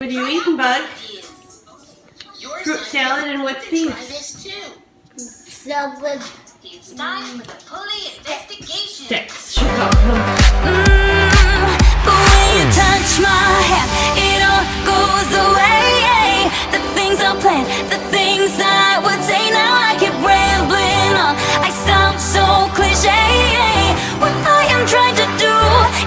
What are you eating, bud? Fruit salad, and what's these? Salad. It's time for the Pulley investigation. Sticks. She called them. The way you touch my hair, it all goes away. The things I planned, the things I would say, now I keep rambling on. I sound so cliche. What I am trying to do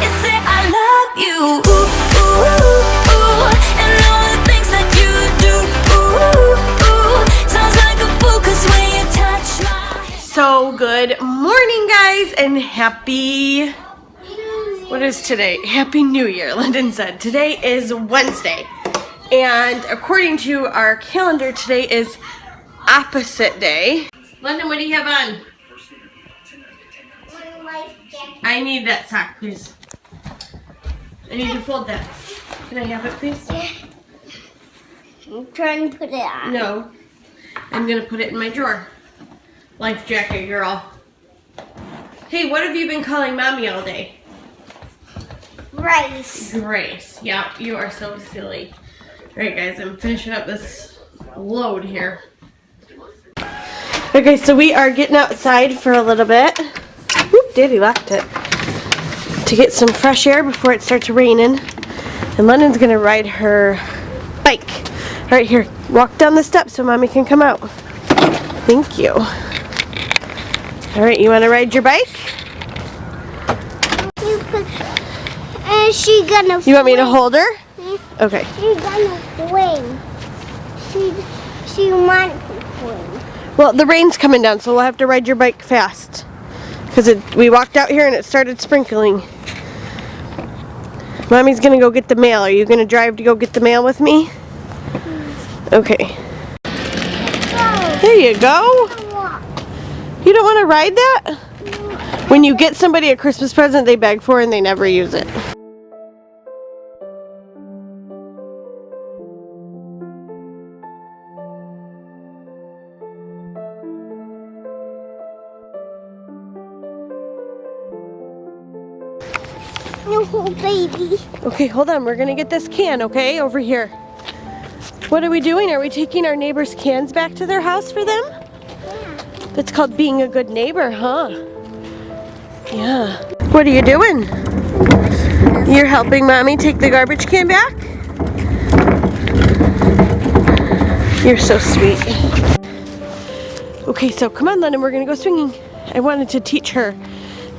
is say I love you. Ooh, ooh, ooh, ooh. And all the things that you do. Ooh, ooh, ooh. Sounds like a fool, 'cause when you touch my hair. So good morning, guys, and happy, what is today? Happy New Year, Lyndon said. Today is Wednesday, and according to our calendar, today is opposite day. Lyndon, what do you have on? I need that sock, please. I need to fold that. Can I have it, please? I'm trying to put it on. No. I'm gonna put it in my drawer. Life jacket, girl. Hey, what have you been calling mommy all day? Rice. Grace. Yeah, you are so silly. Alright, guys, I'm finishing up this load here. Okay, so we are getting outside for a little bit. Whoop, Daddy locked it. To get some fresh air before it starts raining. And London's gonna ride her bike. Right here. Walk down the steps so mommy can come out. Thank you. Alright, you wanna ride your bike? Is she gonna You want me to hold her? Okay. She's gonna swing. She wants to swing. Well, the rain's coming down, so we'll have to ride your bike fast. Because we walked out here and it started sprinkling. Mommy's gonna go get the mail. Are you gonna drive to go get the mail with me? Okay. There you go. You don't want to ride that? When you get somebody a Christmas present they beg for and they never use it. No, baby. Okay, hold on. We're gonna get this can, okay? Over here. What are we doing? Are we taking our neighbors' cans back to their house for them? Yeah. That's called being a good neighbor, huh? Yeah. What are you doing? You're helping Mommy take the garbage can back? You're so sweet. Okay, so come on, London, we're gonna go swinging. I wanted to teach her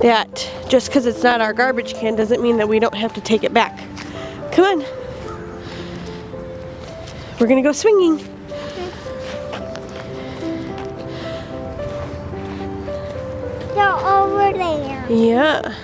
that just because it's not our garbage can doesn't mean that we don't have to take it back. Come on. We're gonna go swinging. They're over there. Yeah.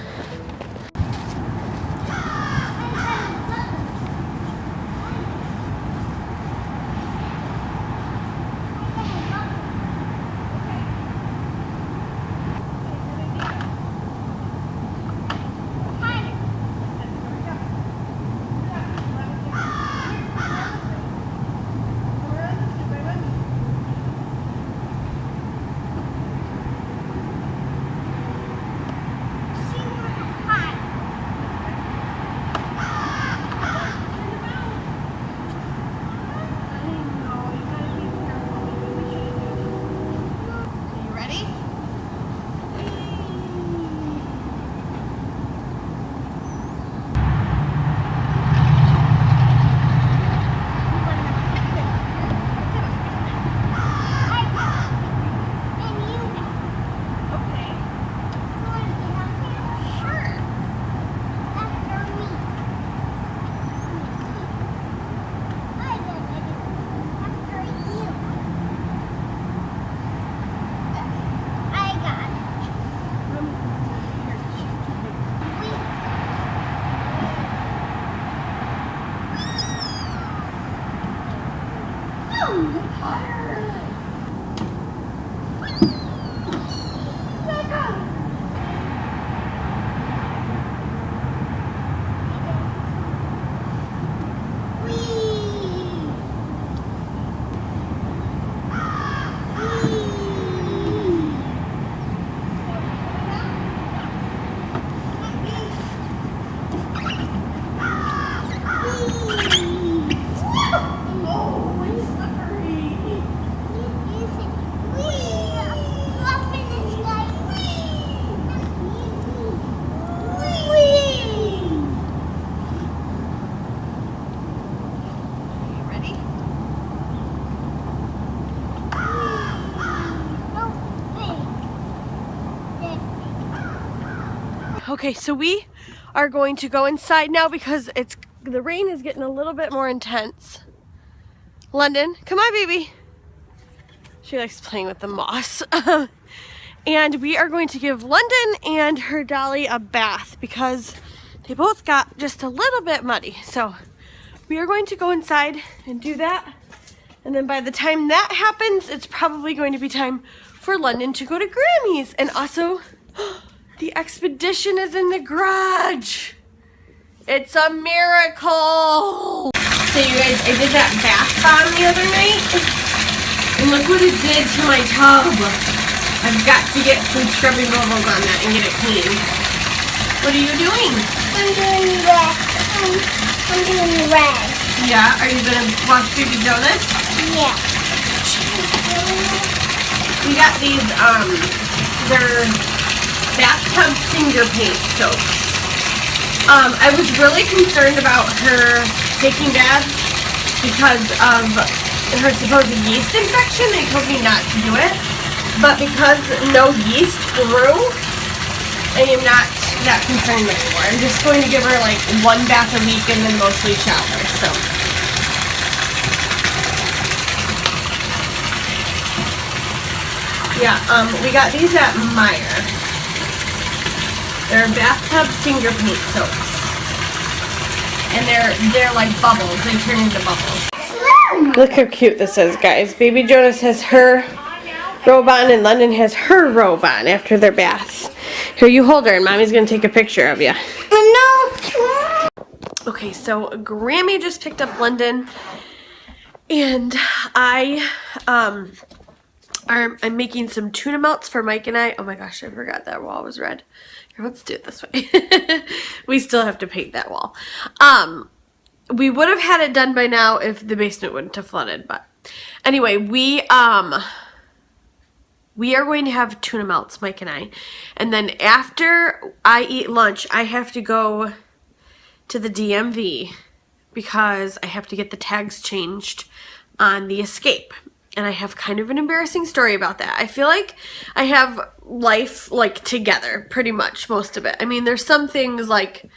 Okay, so we are going to go inside now because the rain is getting a little bit more intense. London, come on, baby. She likes playing with the moss. And we are going to give London and her dolly a bath because they both got just a little bit muddy. So we are going to go inside and do that. And then by the time that happens, it's probably going to be time for London to go to Grammy's. And also, the expedition is in the garage. It's a miracle. So you guys, I did that bath bomb the other night. And look what it did to my tub. I've got to get some scrubbing bubbles on that and get it clean. What are you doing? I'm doing red. I'm doing red. Yeah, are you gonna wash Baby Jonas? Yeah. We got these, they're bathtub finger paint soaps. I was really concerned about her taking baths because of her supposed yeast infection. They told me not to do it. But because no yeast grew, I am not that concerned anymore. I'm just going to give her like one bath a week and then mostly shower, so. Yeah, we got these at Meijer. They're bathtub finger paint soaps. And they're like bubbles. They turn into bubbles. Look how cute this is, guys. Baby Jonas has her robe on and London has her robe on after their baths. Here, you hold her and Mommy's going to take a picture of you. No. Okay, so Grammy just picked up London and I'm making some tuna melts for Mike and I. Oh my gosh, I forgot that wall was red. Here, let's do it this way. We still have to paint that wall. We would have had it done by now if the basement wouldn't have flooded, but anyway, we are going to have tuna melts, Mike and I. And then after I eat lunch, I have to go to the DMV because I have to get the tags changed on the Escape. And I have kind of an embarrassing story about that. I feel like I have life like together pretty much, most of it. I mean, there's some things like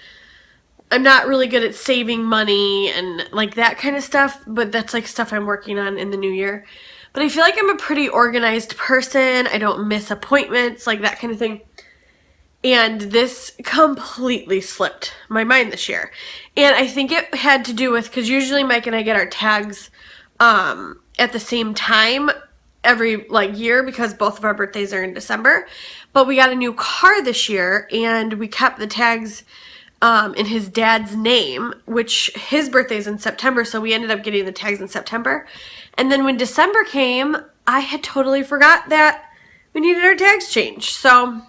I'm not really good at saving money and like that kind of stuff, but that's like stuff I'm working on in the new year. But I feel like I'm a pretty organized person. I don't miss appointments, like that kind of thing. And this completely slipped my mind this year. And I think it had to do with, because usually Mike and I get our tags at the same time every like year because both of our birthdays are in December. But we got a new car this year and we kept the tags in his dad's name, which his birthday's in September, so we ended up getting the tags in September. And then when December came, I had totally forgot that we needed our tags changed. So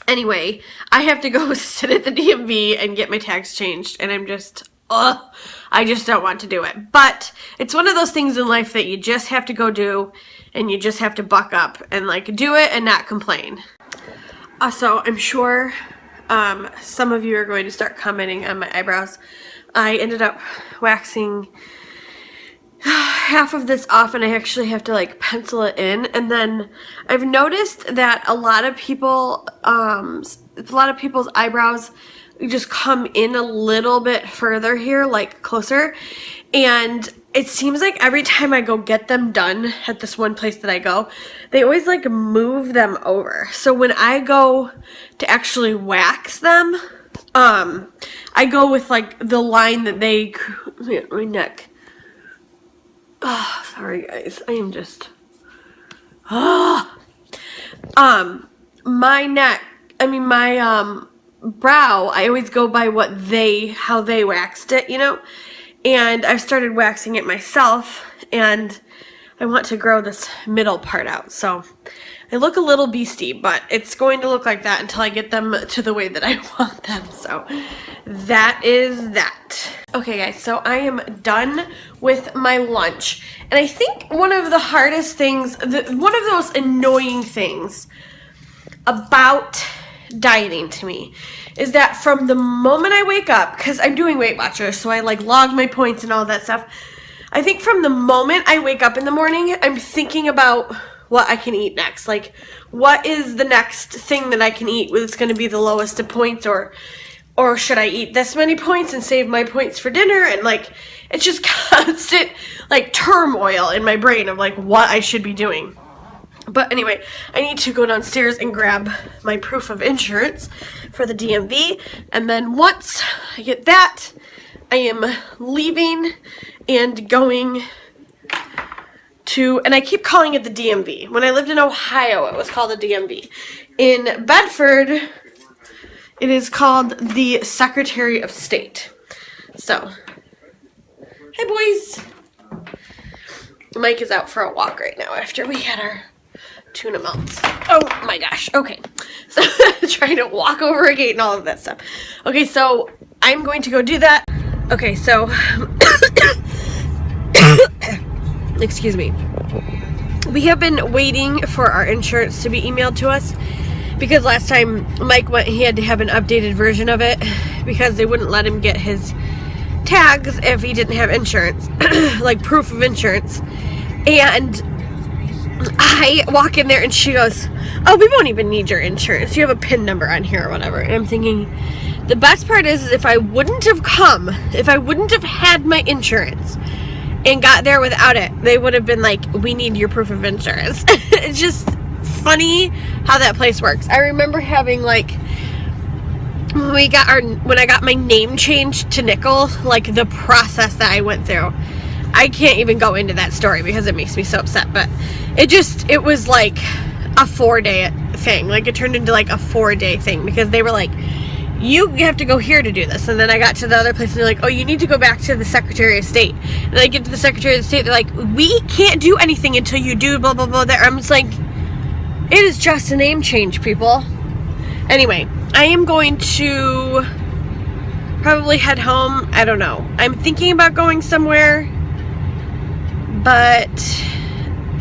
anyway, I have to go sit at the DMV and get my tags changed, and I'm just, I just don't want to do it. But it's one of those things in life that you just have to go do, and you just have to buck up and like do it and not complain. Also, I'm sure some of you are going to start commenting on my eyebrows. I ended up waxing half of this off and I actually have to like pencil it in, and then I've noticed that a lot of people's eyebrows just come in a little bit further here, like closer, and it seems like every time I go get them done at this one place that I go, they always like move them over. So when I go to actually wax them, I go with like the line that they, my neck. Oh, sorry guys, I am just, my neck, I mean my brow, I always go by how they waxed it, you know? And I've started waxing it myself, and I want to grow this middle part out. So I look a little beastie, but it's going to look like that until I get them to the way that I want them. So that is that. Okay guys, so I am done with my lunch. And I think one of the hardest things, one of those annoying things about dieting to me is that from the moment I wake up, because I'm doing Weight Watchers, so I like log my points and all that stuff. I think from the moment I wake up in the morning, I'm thinking about what I can eat next. Like, what is the next thing that I can eat that's going to be the lowest of points, or should I eat this many points and save my points for dinner? And like, it's just constant like turmoil in my brain of like what I should be doing. But anyway, I need to go downstairs and grab my proof of insurance for the DMV, and then once I get that, I am leaving and going to, and I keep calling it the DMV. When I lived in Ohio, it was called the DMV. In Bedford, it is called the Secretary of State. So, hey boys. Mike is out for a walk right now after we had our tuna melts. Oh my gosh. Okay. So trying to walk over a gate and all of that stuff. Okay, so I'm going to go do that. Okay, so excuse me. We have been waiting for our insurance to be emailed to us because last time Mike went, he had to have an updated version of it because they wouldn't let him get his tags if he didn't have insurance, like proof of insurance. And I walk in there and she goes, oh, we won't even need your insurance. You have a PIN number on here or whatever. And I'm thinking, the best part is if I wouldn't have come, if I wouldn't have had my insurance and got there without it, they would have been like, we need your proof of insurance. It's just funny how that place works. I remember having like, when I got my name changed to Nickel, like the process that I went through. I can't even go into that story because it makes me so upset, but it was like a 4-day thing. Like it turned into like a 4-day thing because they were like, you have to go here to do this. And then I got to the other place and they're like, oh, you need to go back to the Secretary of State. And I get to the Secretary of State, they're like, we can't do anything until you do blah, blah, blah. I'm just like, it is just a name change, people. Anyway, I am going to probably head home. I don't know. I'm thinking about going somewhere, but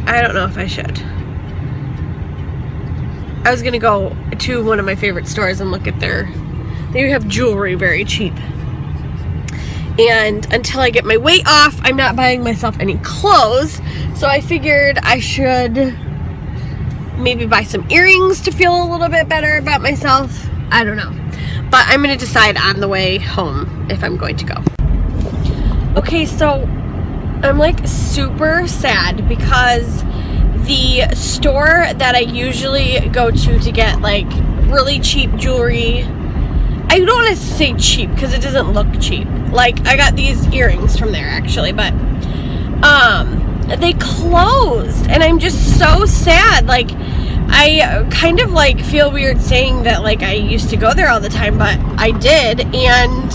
I don't know if I should. I was gonna go to one of my favorite stores and look at they have jewelry very cheap. And until I get my weight off, I'm not buying myself any clothes. So I figured I should maybe buy some earrings to feel a little bit better about myself. I don't know. But I'm gonna decide on the way home if I'm going to go. Okay, so I'm like super sad because the store that I usually go to get like really cheap jewelry, I don't want to say cheap because it doesn't look cheap. Like I got these earrings from there actually, but they closed and I'm just so sad. Like I kind of like feel weird saying that like I used to go there all the time, but I did. And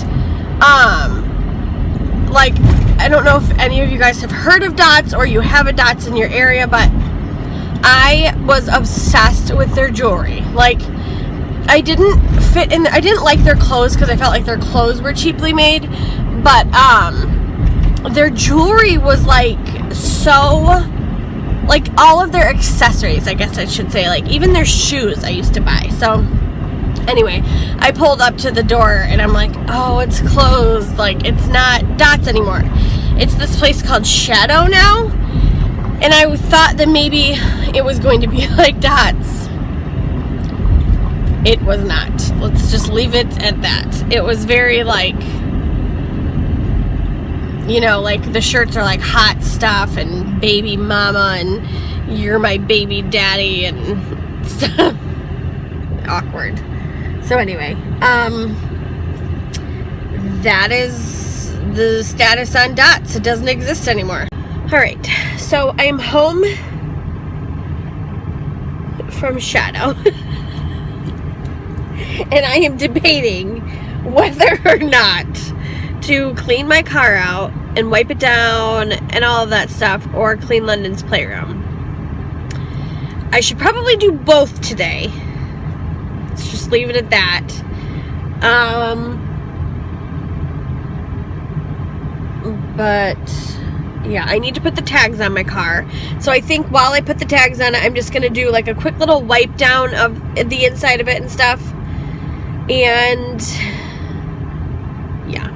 like I don't know if any of you guys have heard of Dots or you have a Dots in your area, but I was obsessed with their jewelry. Like I didn't fit in, I didn't like their clothes because I felt like their clothes were cheaply made, but their jewelry was like so, like all of their accessories, I guess I should say, like even their shoes I used to buy. So anyway, I pulled up to the door and I'm like, oh, it's closed. Like it's not Dots anymore. It's this place called Shadow now. And I thought that maybe it was going to be like Dots. It was not. Let's just leave it at that. It was very like, you know, like the shirts are like hot stuff and baby mama and you're my baby daddy and stuff. Awkward. So anyway, that is the status on Dots. It doesn't exist anymore. Alright, so I'm home from Shadow. And I am debating whether or not to clean my car out and wipe it down and all of that stuff, or clean London's playroom. I should probably do both today. Let's just leave it at that. But yeah, I need to put the tags on my car. So I think while I put the tags on it, I'm just gonna do like a quick little wipe down of the inside of it and stuff. And yeah,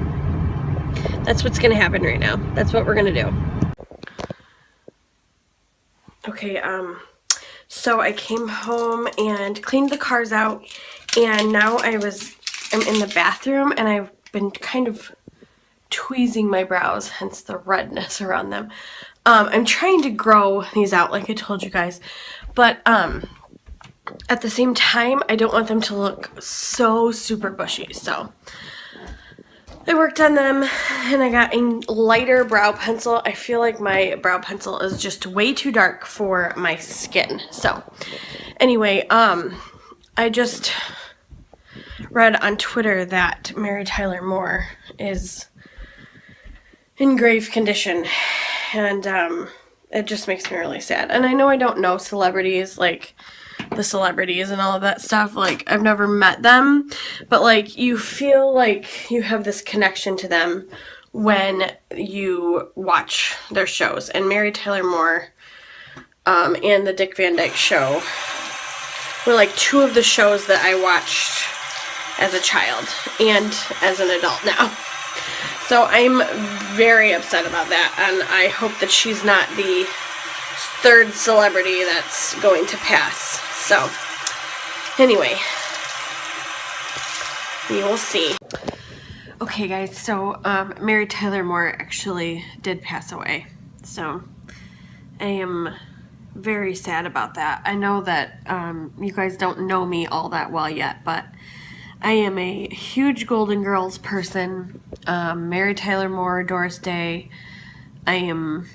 that's what's gonna happen right now. That's what we're gonna do. Okay, So I came home and cleaned the cars out, and now I'm in the bathroom, and I've been kind of tweezing my brows, hence the redness around them. I'm trying to grow these out like I told you guys, but at the same time I don't want them to look so super bushy, so I worked on them and I got a lighter brow pencil. I feel like my brow pencil is just way too dark for my skin. So anyway, I just read on Twitter that Mary Tyler Moore is in grave condition, and it just makes me really sad. And I know I don't know celebrities, like the celebrities and all of that stuff, like I've never met them, but like you feel like you have this connection to them when you watch their shows. And Mary Tyler Moore and the Dick Van Dyke Show were like two of the shows that I watched as a child and as an adult now. So I'm very upset about that, and I hope that she's not the third celebrity that's going to pass. So anyway, we will see. Okay guys, so Mary Tyler Moore actually did pass away. So I am very sad about that. I know that you guys don't know me all that well yet, but I am a huge Golden Girls person. Mary Tyler Moore, Doris Day. I am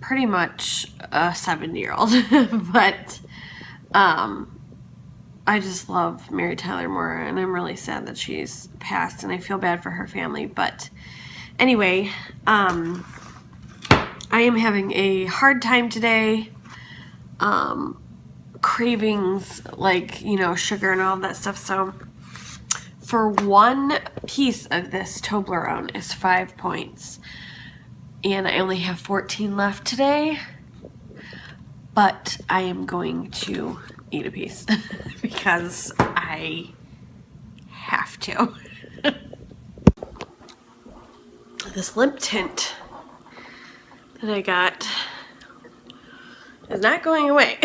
pretty much a 70-year-old, but I just love Mary Tyler Moore, and I'm really sad that she's passed, and I feel bad for her family. But anyway, I am having a hard time today. Cravings, like, you know, sugar and all that stuff. So for one piece of this Toblerone is 5 points, and I only have 14 left today, but I am going to eat a piece because I have to. This lip tint that I got is not going away.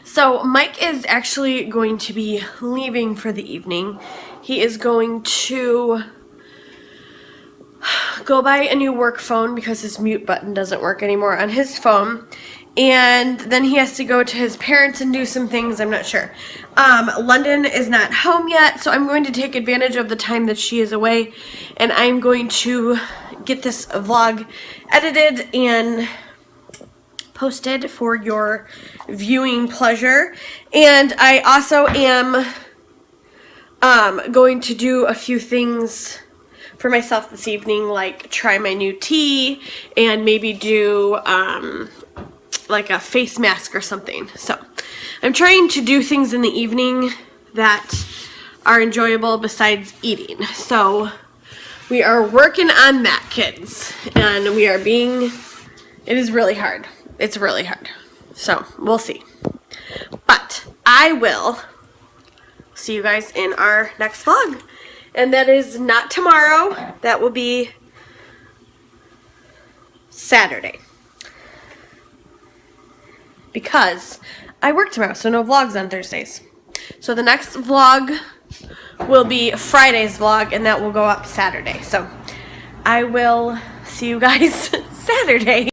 So Mike is actually going to be leaving for the evening. He is going to go buy a new work phone because his mute button doesn't work anymore on his phone. And then he has to go to his parents and do some things, I'm not sure. London is not home yet, so I'm going to take advantage of the time that she is away, and I'm going to get this vlog edited and posted for your viewing pleasure. And I also am going to do a few things for myself this evening, like try my new tea and maybe do like a face mask or something. So I'm trying to do things in the evening that are enjoyable besides eating. So we are working on that, kids, and we are being, it is really hard. It's really hard. So we'll see. But I will see you guys in our next vlog. And that is not tomorrow. That will be Saturday. Because I work tomorrow, so no vlogs on Thursdays. So the next vlog will be Friday's vlog, and that will go up Saturday. So I will see you guys Saturday.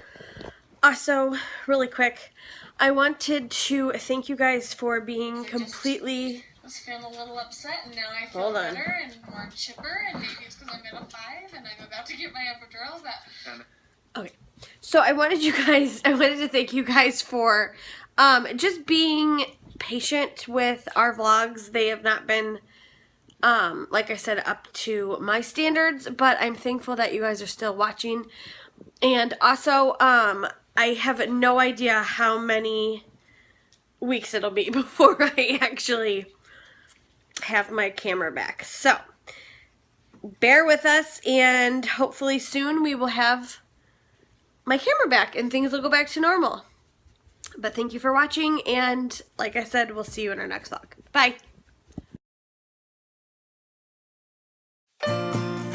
Also, really quick, I wanted to thank you guys for being completely... I was feeling a little upset, and now I feel better and more chipper, and maybe it's because I'm in a 5 and I'm about to get my epidural. Okay, so I wanted to thank you guys for just being patient with our vlogs. They have not been, like I said, up to my standards, but I'm thankful that you guys are still watching. And also, I have no idea how many weeks it'll be before I actually have my camera back. So, bear with us, and hopefully soon we will have my camera back and things will go back to normal. But thank you for watching, and like I said, we'll see you in our next vlog. Bye!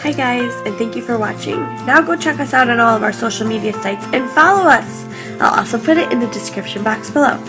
Hi guys, and thank you for watching. Now go check us out on all of our social media sites and follow us. I'll also put it in the description box below.